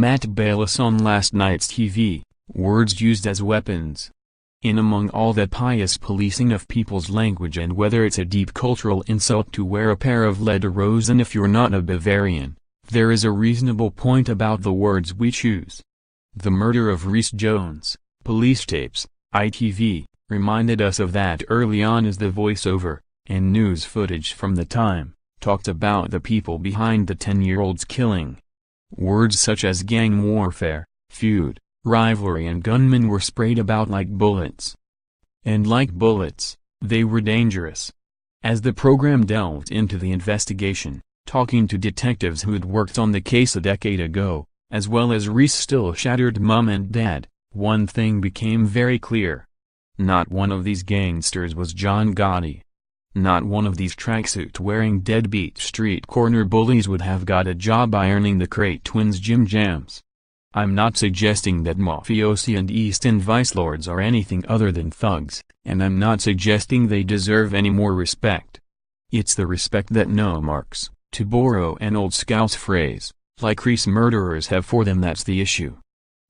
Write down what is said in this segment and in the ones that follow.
Baylis on last night's TV, words used as weapons. In among all that pious policing of people's language, and whether it's a deep cultural insult to wear a pair of lederhosen if you're not a Bavarian, there is a reasonable point about the words we choose. The Murder of Rhys Jones, police tapes, ITV, reminded us of that early on as the voiceover, and news footage from the time, talked about the people behind the 10-year-old's killing. Words such as gang warfare, feud, rivalry and gunmen were sprayed about like bullets. And like bullets, they were dangerous. As the program delved into the investigation, talking to detectives who'd worked on the case a decade ago, as well as Rhys' still shattered mom and dad, one thing became very clear. Not one of these gangsters was John Gotti. Not one of these tracksuit-wearing deadbeat street corner bullies would have got a job ironing the Crate twins' gym jams. I'm not suggesting that mafiosi and East End vice lords are anything other than thugs, and I'm not suggesting they deserve any more respect. It's the respect that no marks, to borrow an old Scouse phrase, like Rhys murderers have for them that's the issue.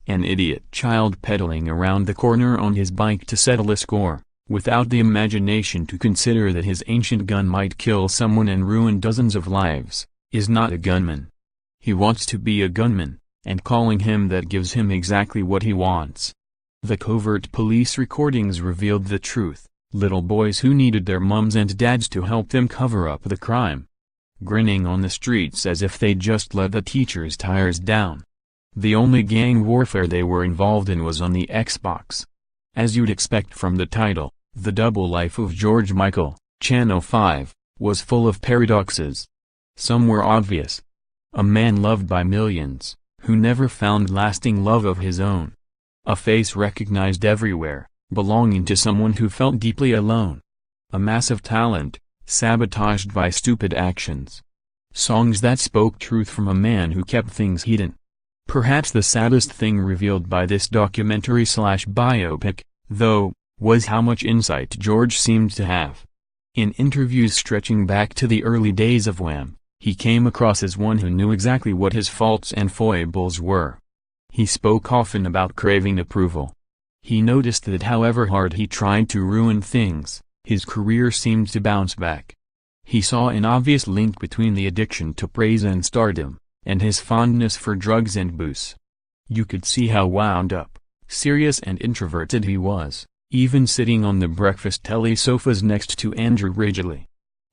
An idiot child pedaling around the corner on his bike to settle a score, without the imagination to consider that his ancient gun might kill someone and ruin dozens of lives, is not a gunman. He wants to be a gunman, and calling him that gives him exactly what he wants. The covert police recordings revealed the truth, little boys who needed their mums and dads to help them cover up the crime, grinning on the streets as if they'd just let the teacher's tires down. The only gang warfare they were involved in was on the Xbox. As you'd expect from the title, The Double Life of George Michael, Channel 5, was full of paradoxes. Some were obvious. A man loved by millions, who never found lasting love of his own. A face recognized everywhere, belonging to someone who felt deeply alone. A massive talent, sabotaged by stupid actions. Songs that spoke truth from a man who kept things hidden. Perhaps the saddest thing revealed by this documentary/biopic, though, was how much insight George seemed to have. In interviews stretching back to the early days of Wham, he came across as one who knew exactly what his faults and foibles were. He spoke often about craving approval. He noticed that however hard he tried to ruin things, his career seemed to bounce back. He saw an obvious link between the addiction to praise and stardom, and his fondness for drugs and booze. You could see how wound up, serious and introverted he was, even sitting on the breakfast telly sofas next to Andrew Ridgeley.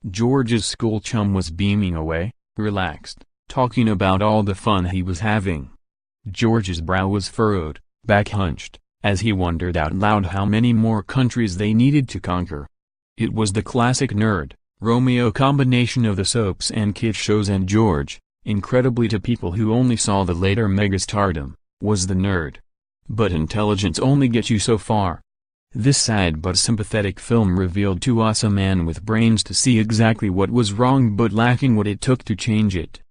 George's school chum was beaming away, relaxed, talking about all the fun he was having. George's brow was furrowed, back hunched, as he wondered out loud how many more countries they needed to conquer. It was the classic nerd, Romeo combination of the soaps and kid shows, and George, incredibly to people who only saw the later megastardom, was the nerd. But intelligence only gets you so far. This sad but sympathetic film revealed to us a man with brains to see exactly what was wrong but lacking what it took to change it.